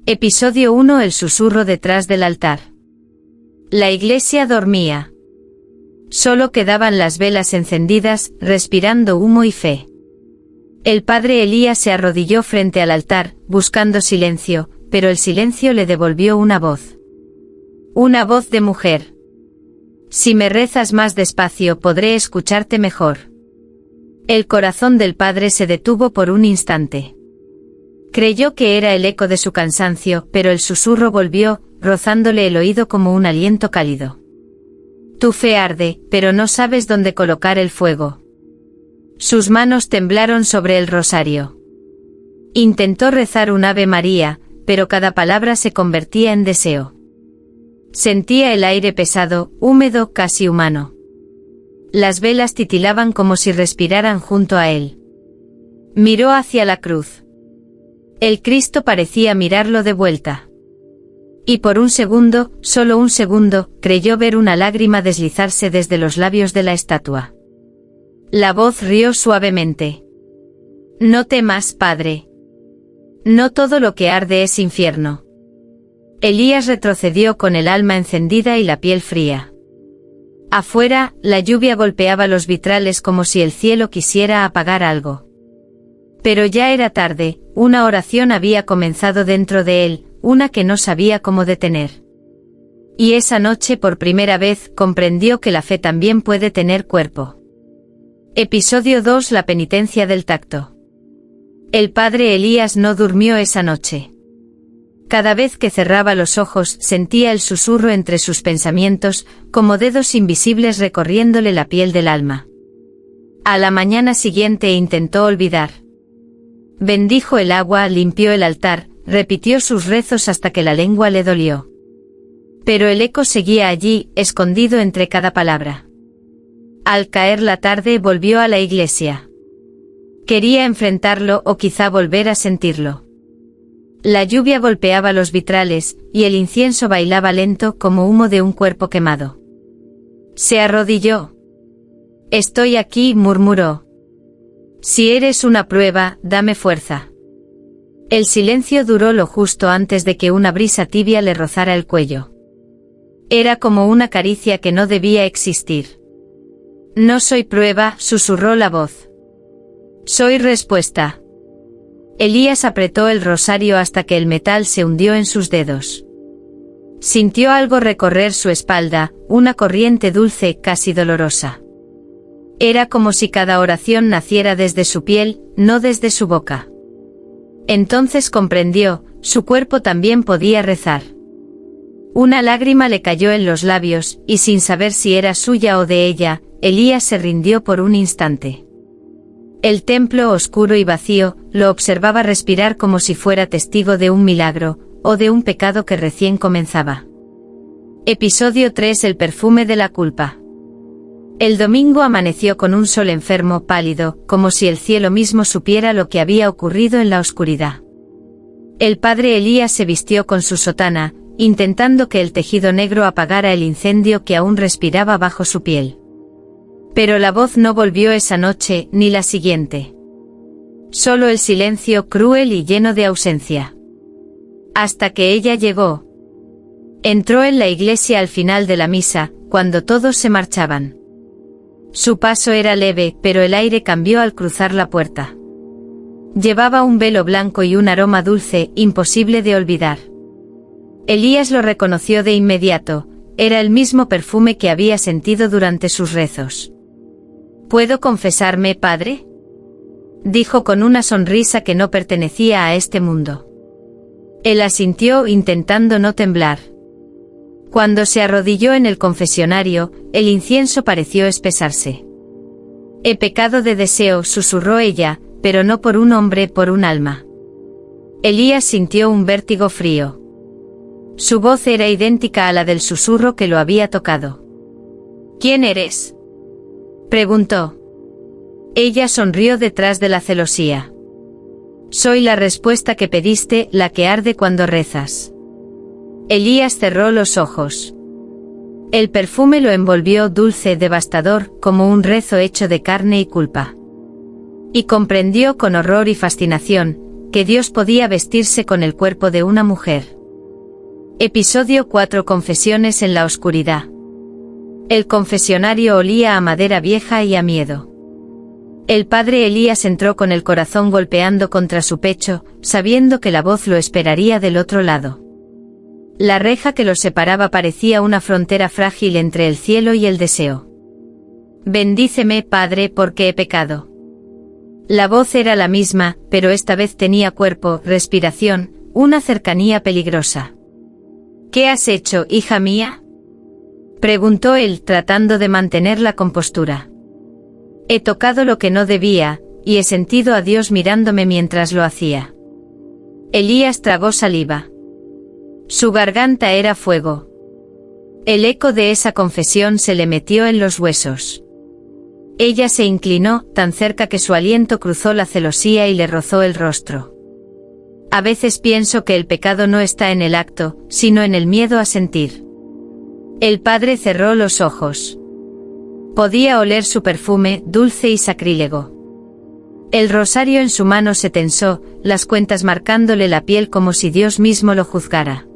Episodio 1. El susurro detrás del altar. La iglesia dormía. Solo quedaban las velas encendidas, respirando humo y fe. El padre Elías se arrodilló frente al altar, buscando silencio, pero el silencio le devolvió una voz. Una voz de mujer. Si me rezas más despacio podré escucharte mejor. El corazón del padre se detuvo por un instante. Creyó que era el eco de su cansancio, pero el susurro volvió, rozándole el oído como un aliento cálido. Tu fe arde, pero no sabes dónde colocar el fuego. Sus manos temblaron sobre el rosario. Intentó rezar un Ave María, pero cada palabra se convertía en deseo. Sentía el aire pesado, húmedo, casi humano. Las velas titilaban como si respiraran junto a él. Miró hacia la cruz. El Cristo parecía mirarlo de vuelta. Y por un segundo, solo un segundo, creyó ver una lágrima deslizarse desde los labios de la estatua. La voz rió suavemente. No temas, padre. No todo lo que arde es infierno. Elías retrocedió con el alma encendida y la piel fría. Afuera, la lluvia golpeaba los vitrales como si el cielo quisiera apagar algo. Pero ya era tarde, una oración había comenzado dentro de él, una que no sabía cómo detener. Y esa noche por primera vez comprendió que la fe también puede tener cuerpo. Episodio 2. La penitencia del tacto. El padre Elías no durmió esa noche. Cada vez que cerraba los ojos sentía el susurro entre sus pensamientos, como dedos invisibles recorriéndole la piel del alma. A la mañana siguiente intentó olvidar. Bendijo el agua, limpió el altar, repitió sus rezos hasta que la lengua le dolió. Pero el eco seguía allí, escondido entre cada palabra. Al caer la tarde volvió a la iglesia. Quería enfrentarlo o quizá volver a sentirlo. La lluvia golpeaba los vitrales, y el incienso bailaba lento como humo de un cuerpo quemado. Se arrodilló. Estoy aquí, murmuró. Si eres una prueba, dame fuerza. El silencio duró lo justo antes de que una brisa tibia le rozara el cuello. Era como una caricia que no debía existir. No soy prueba, susurró la voz. Soy respuesta. Elías apretó el rosario hasta que el metal se hundió en sus dedos. Sintió algo recorrer su espalda, una corriente dulce, casi dolorosa. Era como si cada oración naciera desde su piel, no desde su boca. Entonces comprendió, su cuerpo también podía rezar. Una lágrima le cayó en los labios, y sin saber si era suya o de ella, Elías se rindió por un instante. El templo oscuro y vacío, lo observaba respirar como si fuera testigo de un milagro, o de un pecado que recién comenzaba. Episodio 3. El perfume de la culpa. El domingo amaneció con un sol enfermo, pálido, como si el cielo mismo supiera lo que había ocurrido en la oscuridad. El padre Elías se vistió con su sotana, intentando que el tejido negro apagara el incendio que aún respiraba bajo su piel. Pero la voz no volvió esa noche, ni la siguiente. Solo el silencio cruel y lleno de ausencia. Hasta que ella llegó. Entró en la iglesia al final de la misa, cuando todos se marchaban. Su paso era leve, pero el aire cambió al cruzar la puerta. Llevaba un velo blanco y un aroma dulce, imposible de olvidar. Elías lo reconoció de inmediato, era el mismo perfume que había sentido durante sus rezos. ¿Puedo confesarme, padre?, dijo con una sonrisa que no pertenecía a este mundo. Él asintió intentando no temblar. Cuando se arrodilló en el confesionario, el incienso pareció espesarse. He pecado de deseo, susurró ella, pero no por un hombre, por un alma. Elías sintió un vértigo frío. Su voz era idéntica a la del susurro que lo había tocado. ¿Quién eres?, preguntó. Ella sonrió detrás de la celosía. Soy la respuesta que pediste, la que arde cuando rezas. Elías cerró los ojos. El perfume lo envolvió dulce, devastador, como un rezo hecho de carne y culpa. Y comprendió con horror y fascinación, que Dios podía vestirse con el cuerpo de una mujer. Episodio 4: Confesiones en la oscuridad. El confesionario olía a madera vieja y a miedo. El padre Elías entró con el corazón golpeando contra su pecho, sabiendo que la voz lo esperaría del otro lado. La reja que los separaba parecía una frontera frágil entre el cielo y el deseo. «Bendíceme, Padre, porque he pecado». La voz era la misma, pero esta vez tenía cuerpo, respiración, una cercanía peligrosa. «¿Qué has hecho, hija mía?», preguntó él, tratando de mantener la compostura. «He tocado lo que no debía, y he sentido a Dios mirándome mientras lo hacía». Elías tragó saliva. Su garganta era fuego. El eco de esa confesión se le metió en los huesos. Ella se inclinó, tan cerca que su aliento cruzó la celosía y le rozó el rostro. «A veces pienso que el pecado no está en el acto, sino en el miedo a sentir». El padre cerró los ojos. Podía oler su perfume, dulce y sacrílego. El rosario en su mano se tensó, las cuentas marcándole la piel como si Dios mismo lo juzgara.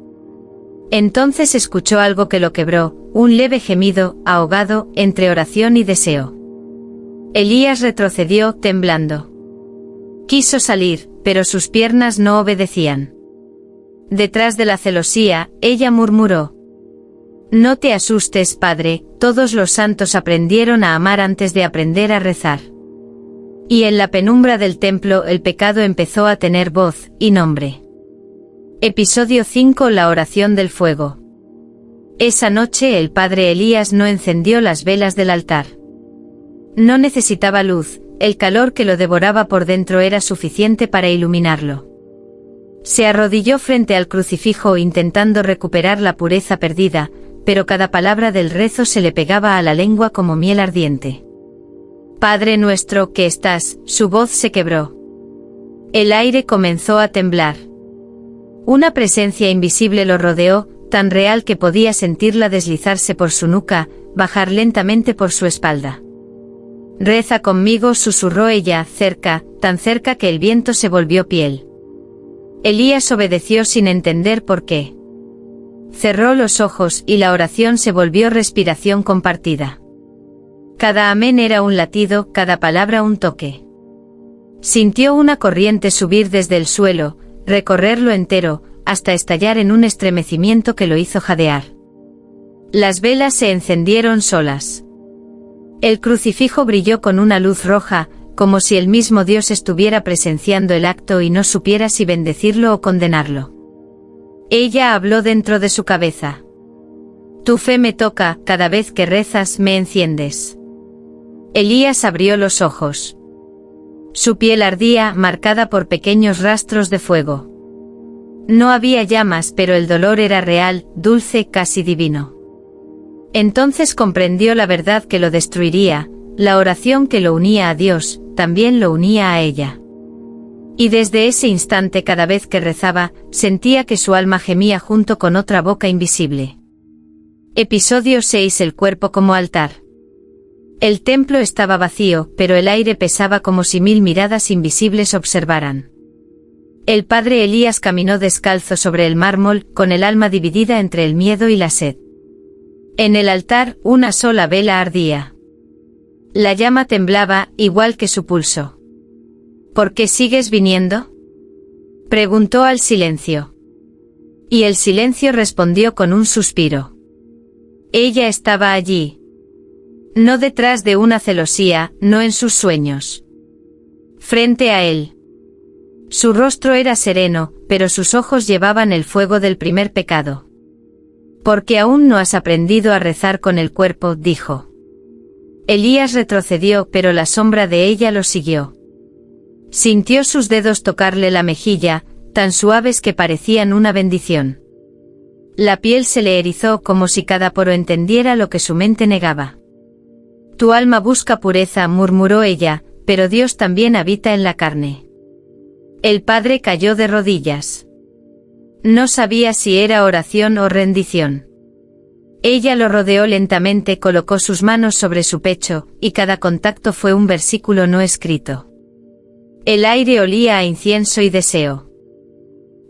Entonces escuchó algo que lo quebró, un leve gemido, ahogado, entre oración y deseo. Elías retrocedió, temblando. Quiso salir, pero sus piernas no obedecían. Detrás de la celosía, ella murmuró: «No te asustes, padre, todos los santos aprendieron a amar antes de aprender a rezar». Y en la penumbra del templo el pecado empezó a tener voz y nombre. Episodio 5: La oración del fuego. Esa noche el padre Elías no encendió las velas del altar. No necesitaba luz, el calor que lo devoraba por dentro era suficiente para iluminarlo. Se arrodilló frente al crucifijo intentando recuperar la pureza perdida, pero cada palabra del rezo se le pegaba a la lengua como miel ardiente. «Padre nuestro que estás», su voz se quebró. El aire comenzó a temblar. Una presencia invisible lo rodeó, tan real que podía sentirla deslizarse por su nuca, bajar lentamente por su espalda. «Reza conmigo», susurró ella, cerca, tan cerca que el viento se volvió piel. Elías obedeció sin entender por qué. Cerró los ojos y la oración se volvió respiración compartida. Cada amén era un latido, cada palabra un toque. Sintió una corriente subir desde el suelo, recorrerlo entero, hasta estallar en un estremecimiento que lo hizo jadear. Las velas se encendieron solas. El crucifijo brilló con una luz roja, como si el mismo Dios estuviera presenciando el acto y no supiera si bendecirlo o condenarlo. Ella habló dentro de su cabeza. «Tu fe me toca, cada vez que rezas me enciendes». Elías abrió los ojos. Su piel ardía, marcada por pequeños rastros de fuego. No había llamas, pero el dolor era real, dulce, casi divino. Entonces comprendió la verdad que lo destruiría, la oración que lo unía a Dios, también lo unía a ella. Y desde ese instante cada vez que rezaba, sentía que su alma gemía junto con otra boca invisible. Episodio 6: El cuerpo como altar. El templo estaba vacío, pero el aire pesaba como si 1000 miradas invisibles observaran. El padre Elías caminó descalzo sobre el mármol, con el alma dividida entre el miedo y la sed. En el altar, una sola vela ardía. La llama temblaba, igual que su pulso. «¿Por qué sigues viniendo?», preguntó al silencio. Y el silencio respondió con un suspiro. Ella estaba allí. No detrás de una celosía, no en sus sueños. Frente a él. Su rostro era sereno, pero sus ojos llevaban el fuego del primer pecado. «Porque aún no has aprendido a rezar con el cuerpo», dijo. Elías retrocedió, pero la sombra de ella lo siguió. Sintió sus dedos tocarle la mejilla, tan suaves que parecían una bendición. La piel se le erizó como si cada poro entendiera lo que su mente negaba. «Tu alma busca pureza», murmuró ella, «pero Dios también habita en la carne». El padre cayó de rodillas. No sabía si era oración o rendición. Ella lo rodeó lentamente, colocó sus manos sobre su pecho, y cada contacto fue un versículo no escrito. El aire olía a incienso y deseo.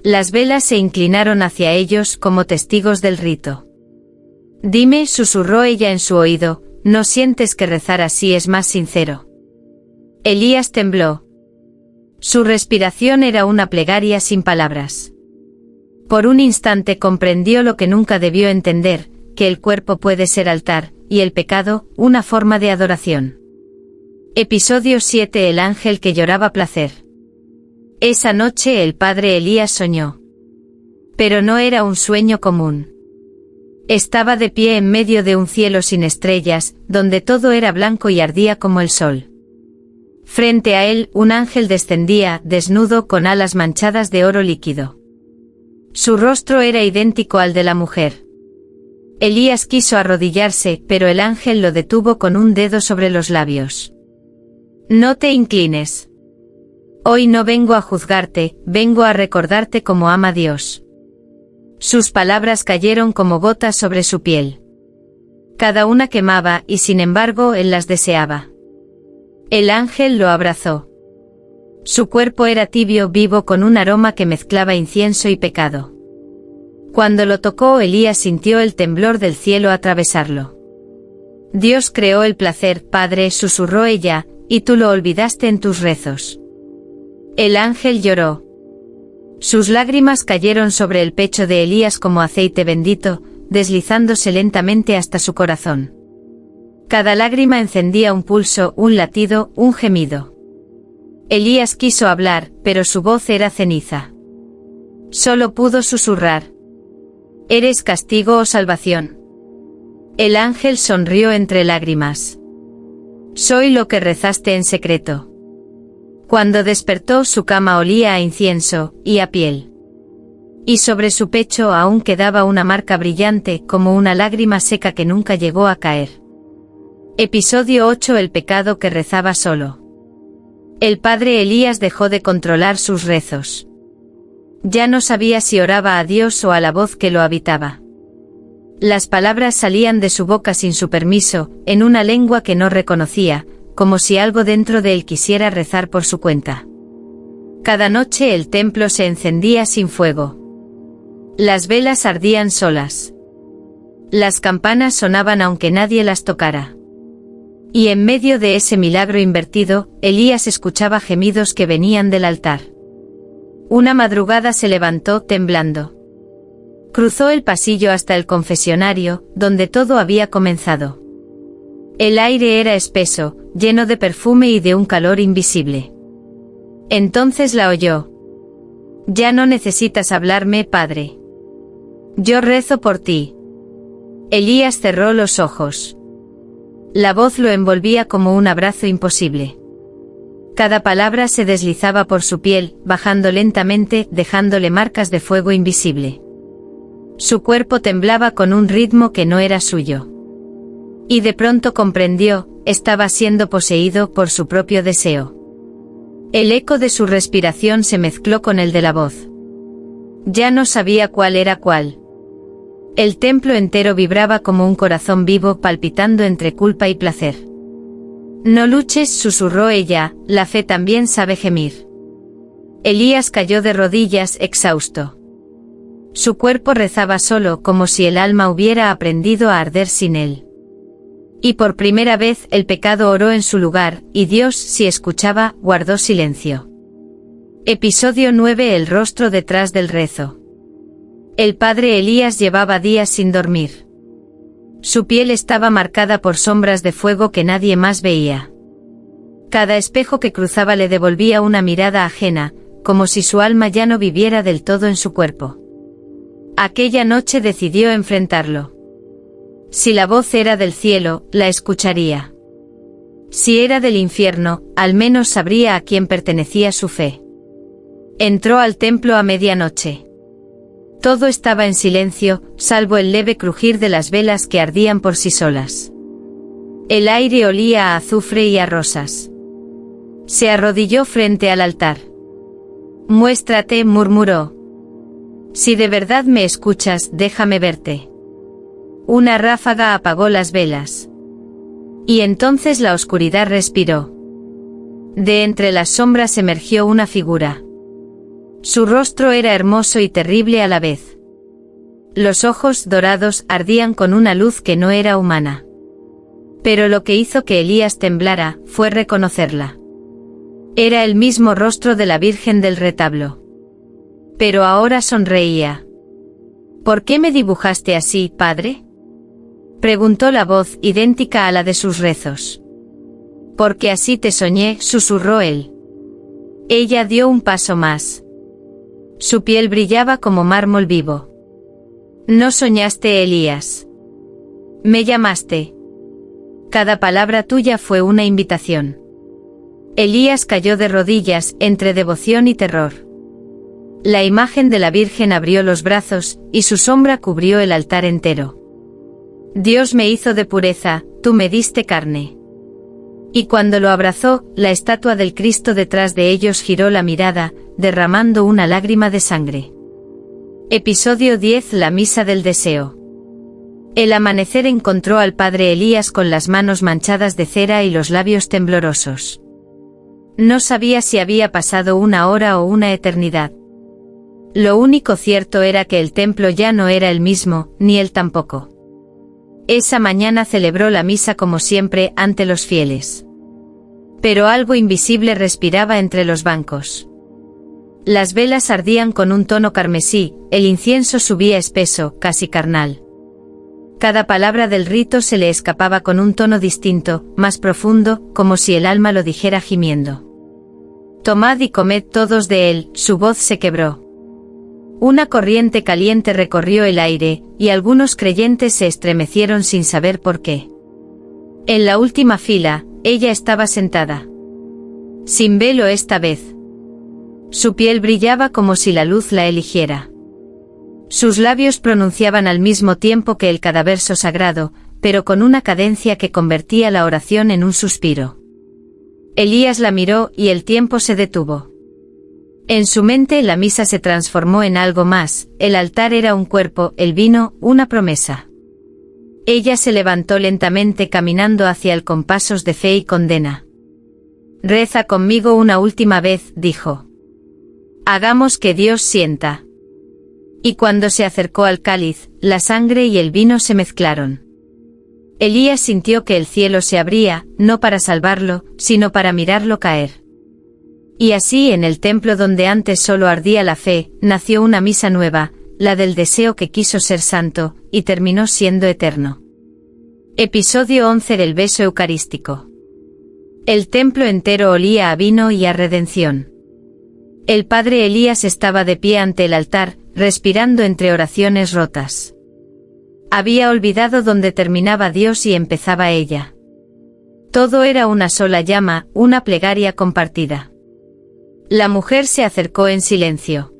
Las velas se inclinaron hacia ellos como testigos del rito. Dime, susurró ella en su oído, ¿no sientes que rezar así es más sincero? Elías tembló. Su respiración era una plegaria sin palabras. Por un instante comprendió lo que nunca debió entender, que el cuerpo puede ser altar, y el pecado, una forma de adoración. Episodio 7. El ángel que lloraba placer. Esa noche el padre Elías soñó. Pero no era un sueño común. Estaba de pie en medio de un cielo sin estrellas, donde todo era blanco y ardía como el sol. Frente a él, un ángel descendía, desnudo, con alas manchadas de oro líquido. Su rostro era idéntico al de la mujer. Elías quiso arrodillarse, pero el ángel lo detuvo con un dedo sobre los labios. No te inclines. Hoy no vengo a juzgarte, vengo a recordarte cómo ama Dios. Sus palabras cayeron como gotas sobre su piel. Cada una quemaba, y sin embargo él las deseaba. El ángel lo abrazó. Su cuerpo era tibio, vivo, con un aroma que mezclaba incienso y pecado. Cuando lo tocó, Elías sintió el temblor del cielo atravesarlo. Dios creó el placer, Padre, susurró ella, y tú lo olvidaste en tus rezos. El ángel lloró. Sus lágrimas cayeron sobre el pecho de Elías como aceite bendito, deslizándose lentamente hasta su corazón. Cada lágrima encendía un pulso, un latido, un gemido. Elías quiso hablar, pero su voz era ceniza. Solo pudo susurrar. ¿Eres castigo o salvación? El ángel sonrió entre lágrimas. Soy lo que rezaste en secreto. Cuando despertó, su cama olía a incienso y a piel. Y sobre su pecho aún quedaba una marca brillante, como una lágrima seca que nunca llegó a caer. Episodio 8. El pecado que rezaba solo. El padre Elías dejó de controlar sus rezos. Ya no sabía si oraba a Dios o a la voz que lo habitaba. Las palabras salían de su boca sin su permiso, en una lengua que no reconocía, como si algo dentro de él quisiera rezar por su cuenta. Cada noche el templo se encendía sin fuego. Las velas ardían solas. Las campanas sonaban aunque nadie las tocara. Y en medio de ese milagro invertido, Elías escuchaba gemidos que venían del altar. Una madrugada se levantó temblando. Cruzó el pasillo hasta el confesionario, donde todo había comenzado. El aire era espeso, lleno de perfume y de un calor invisible. Entonces la oyó. Ya no necesitas hablarme, Padre. Yo rezo por ti. Elías cerró los ojos. La voz lo envolvía como un abrazo imposible. Cada palabra se deslizaba por su piel, bajando lentamente, dejándole marcas de fuego invisible. Su cuerpo temblaba con un ritmo que no era suyo. Y de pronto comprendió, estaba siendo poseído por su propio deseo. El eco de su respiración se mezcló con el de la voz. Ya no sabía cuál era cuál. El templo entero vibraba como un corazón vivo palpitando entre culpa y placer. No luches, susurró ella, la fe también sabe gemir. Elías cayó de rodillas, exhausto. Su cuerpo rezaba solo, como si el alma hubiera aprendido a arder sin él. Y por primera vez el pecado oró en su lugar, y Dios, si escuchaba, guardó silencio. Episodio 9. El rostro detrás del rezo. El padre Elías llevaba días sin dormir. Su piel estaba marcada por sombras de fuego que nadie más veía. Cada espejo que cruzaba le devolvía una mirada ajena, como si su alma ya no viviera del todo en su cuerpo. Aquella noche decidió enfrentarlo. Si la voz era del cielo, la escucharía. Si era del infierno, al menos sabría a quién pertenecía su fe. Entró al templo a medianoche. Todo estaba en silencio, salvo el leve crujir de las velas que ardían por sí solas. El aire olía a azufre y a rosas. Se arrodilló frente al altar. Muéstrate, murmuró. Si de verdad me escuchas, déjame verte. Una ráfaga apagó las velas. Y entonces la oscuridad respiró. De entre las sombras emergió una figura. Su rostro era hermoso y terrible a la vez. Los ojos dorados ardían con una luz que no era humana. Pero lo que hizo que Elías temblara fue reconocerla. Era el mismo rostro de la Virgen del retablo. Pero ahora sonreía. ¿Por qué me dibujaste así, padre?, preguntó la voz idéntica a la de sus rezos. Porque así te soñé, susurró él. Ella dio un paso más. Su piel brillaba como mármol vivo. No soñaste, Elías. Me llamaste. Cada palabra tuya fue una invitación. Elías cayó de rodillas entre devoción y terror. La imagen de la Virgen abrió los brazos, y su sombra cubrió el altar entero. Dios me hizo de pureza, tú me diste carne. Y cuando lo abrazó, la estatua del Cristo detrás de ellos giró la mirada, derramando una lágrima de sangre. Episodio 10. La misa del deseo. El amanecer encontró al padre Elías con las manos manchadas de cera y los labios temblorosos. No sabía si había pasado una hora o una eternidad. Lo único cierto era que el templo ya no era el mismo, ni él tampoco. Esa mañana celebró la misa como siempre ante los fieles. Pero algo invisible respiraba entre los bancos. Las velas ardían con un tono carmesí, el incienso subía espeso, casi carnal. Cada palabra del rito se le escapaba con un tono distinto, más profundo, como si el alma lo dijera gimiendo. Tomad y comed todos de él, su voz se quebró. Una corriente caliente recorrió el aire, y algunos creyentes se estremecieron sin saber por qué. En la última fila, ella estaba sentada. Sin velo esta vez. Su piel brillaba como si la luz la eligiera. Sus labios pronunciaban al mismo tiempo que el cada verso sagrado, pero con una cadencia que convertía la oración en un suspiro. Elías la miró y el tiempo se detuvo. En su mente la misa se transformó en algo más, el altar era un cuerpo, el vino, una promesa. Ella se levantó lentamente caminando hacia él con pasos de fe y condena. Reza conmigo una última vez, dijo. Hagamos que Dios sienta. Y cuando se acercó al cáliz, la sangre y el vino se mezclaron. Elías sintió que el cielo se abría, no para salvarlo, sino para mirarlo caer. Y así en el templo donde antes solo ardía la fe, nació una misa nueva, la del deseo que quiso ser santo, y terminó siendo eterno. Episodio 11 del beso eucarístico. El templo entero olía a vino y a redención. El padre Elías estaba de pie ante el altar, respirando entre oraciones rotas. Había olvidado dónde terminaba Dios y empezaba ella. Todo era una sola llama, una plegaria compartida. La mujer se acercó en silencio.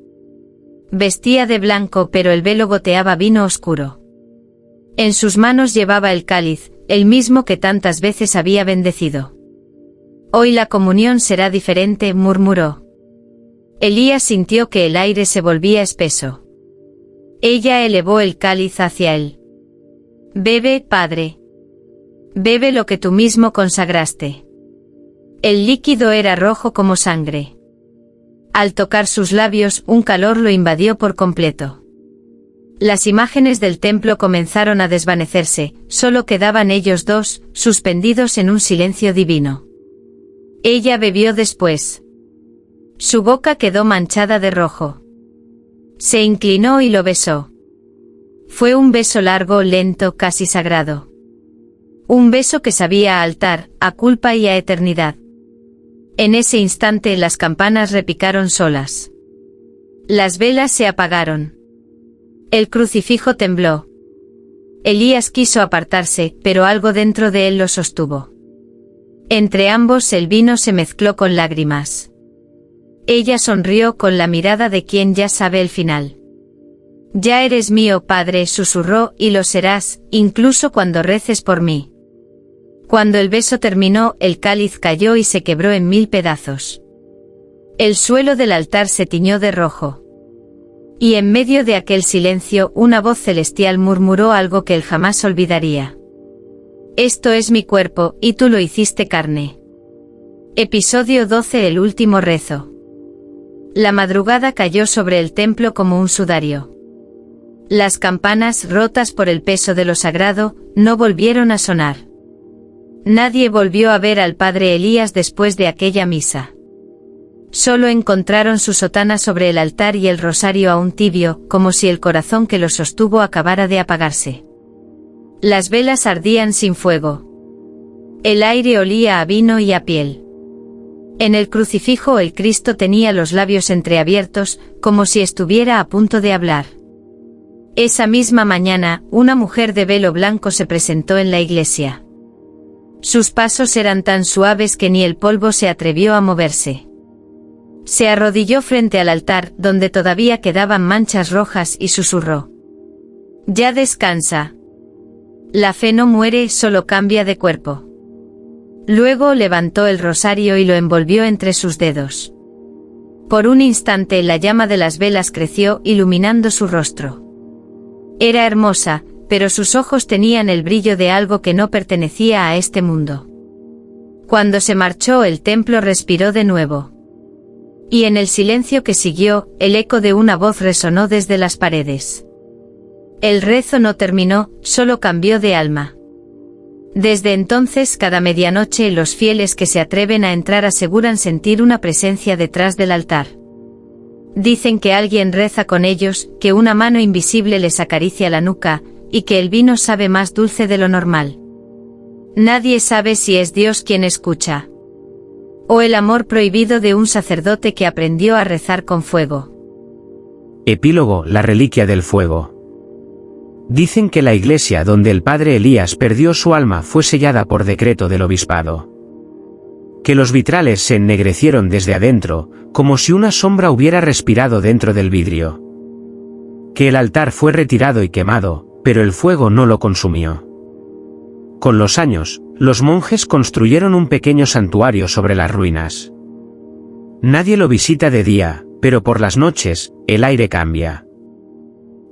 Vestía de blanco pero el velo goteaba vino oscuro. En sus manos llevaba el cáliz, el mismo que tantas veces había bendecido. Hoy la comunión será diferente, murmuró. Elías sintió que el aire se volvía espeso. Ella elevó el cáliz hacia él. Bebe, padre. Bebe lo que tú mismo consagraste. El líquido era rojo como sangre. Al tocar sus labios, un calor lo invadió por completo. Las imágenes del templo comenzaron a desvanecerse, solo quedaban ellos dos, suspendidos en un silencio divino. Ella bebió después. Su boca quedó manchada de rojo. Se inclinó y lo besó. Fue un beso largo, lento, casi sagrado. Un beso que sabía a altar, a culpa y a eternidad. En ese instante las campanas repicaron solas. Las velas se apagaron. El crucifijo tembló. Elías quiso apartarse, pero algo dentro de él lo sostuvo. Entre ambos el vino se mezcló con lágrimas. Ella sonrió con la mirada de quien ya sabe el final. Ya eres mío, padre, susurró, y lo serás, incluso cuando reces por mí. Cuando el beso terminó, el cáliz cayó y se quebró en 1000 pedazos. El suelo del altar se tiñó de rojo. Y en medio de aquel silencio, una voz celestial murmuró algo que él jamás olvidaría. Esto es mi cuerpo, y tú lo hiciste carne. Episodio 12. El último rezo. La madrugada cayó sobre el templo como un sudario. Las campanas, rotas por el peso de lo sagrado, no volvieron a sonar. Nadie volvió a ver al padre Elías después de aquella misa. Solo encontraron su sotana sobre el altar y el rosario aún tibio, como si el corazón que lo sostuvo acabara de apagarse. Las velas ardían sin fuego. El aire olía a vino y a piel. En el crucifijo el Cristo tenía los labios entreabiertos, como si estuviera a punto de hablar. Esa misma mañana, una mujer de velo blanco se presentó en la iglesia. Sus pasos eran tan suaves que ni el polvo se atrevió a moverse. Se arrodilló frente al altar, donde todavía quedaban manchas rojas, y susurró: «Ya descansa. La fe no muere, solo cambia de cuerpo». Luego levantó el rosario y lo envolvió entre sus dedos. Por un instante la llama de las velas creció, iluminando su rostro. Era hermosa, pero sus ojos tenían el brillo de algo que no pertenecía a este mundo. Cuando se marchó, el templo respiró de nuevo. Y en el silencio que siguió, el eco de una voz resonó desde las paredes. El rezo no terminó, solo cambió de alma. Desde entonces, cada medianoche, los fieles que se atreven a entrar aseguran sentir una presencia detrás del altar. Dicen que alguien reza con ellos, que una mano invisible les acaricia la nuca, y que el vino sabe más dulce de lo normal. Nadie sabe si es Dios quien escucha, o el amor prohibido de un sacerdote que aprendió a rezar con fuego. Epílogo: la reliquia del fuego. Dicen que la iglesia donde el padre Elías perdió su alma fue sellada por decreto del obispado. Que los vitrales se ennegrecieron desde adentro, como si una sombra hubiera respirado dentro del vidrio. Que el altar fue retirado y quemado, pero el fuego no lo consumió. Con los años, los monjes construyeron un pequeño santuario sobre las ruinas. Nadie lo visita de día, pero por las noches, el aire cambia.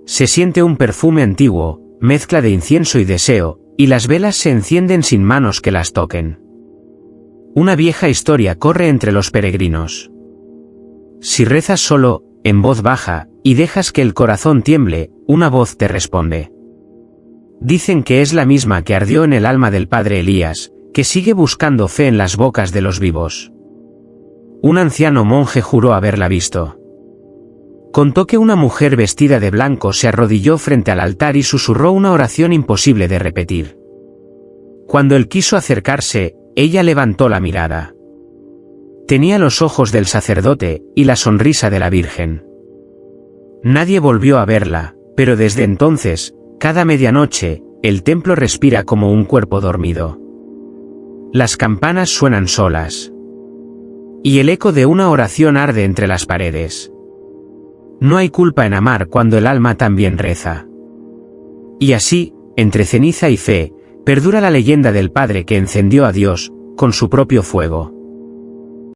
Se siente un perfume antiguo, mezcla de incienso y deseo, y las velas se encienden sin manos que las toquen. Una vieja historia corre entre los peregrinos. Si rezas solo, en voz baja, y dejas que el corazón tiemble, una voz te responde. Dicen que es la misma que ardió en el alma del padre Elías, que sigue buscando fe en las bocas de los vivos. Un anciano monje juró haberla visto. Contó que una mujer vestida de blanco se arrodilló frente al altar y susurró una oración imposible de repetir. Cuando él quiso acercarse, ella levantó la mirada. Tenía los ojos del sacerdote y la sonrisa de la Virgen. Nadie volvió a verla, pero desde entonces, cada medianoche, el templo respira como un cuerpo dormido. Las campanas suenan solas. Y el eco de una oración arde entre las paredes. No hay culpa en amar cuando el alma también reza. Y así, entre ceniza y fe, perdura la leyenda del Padre que encendió a Dios, con su propio fuego.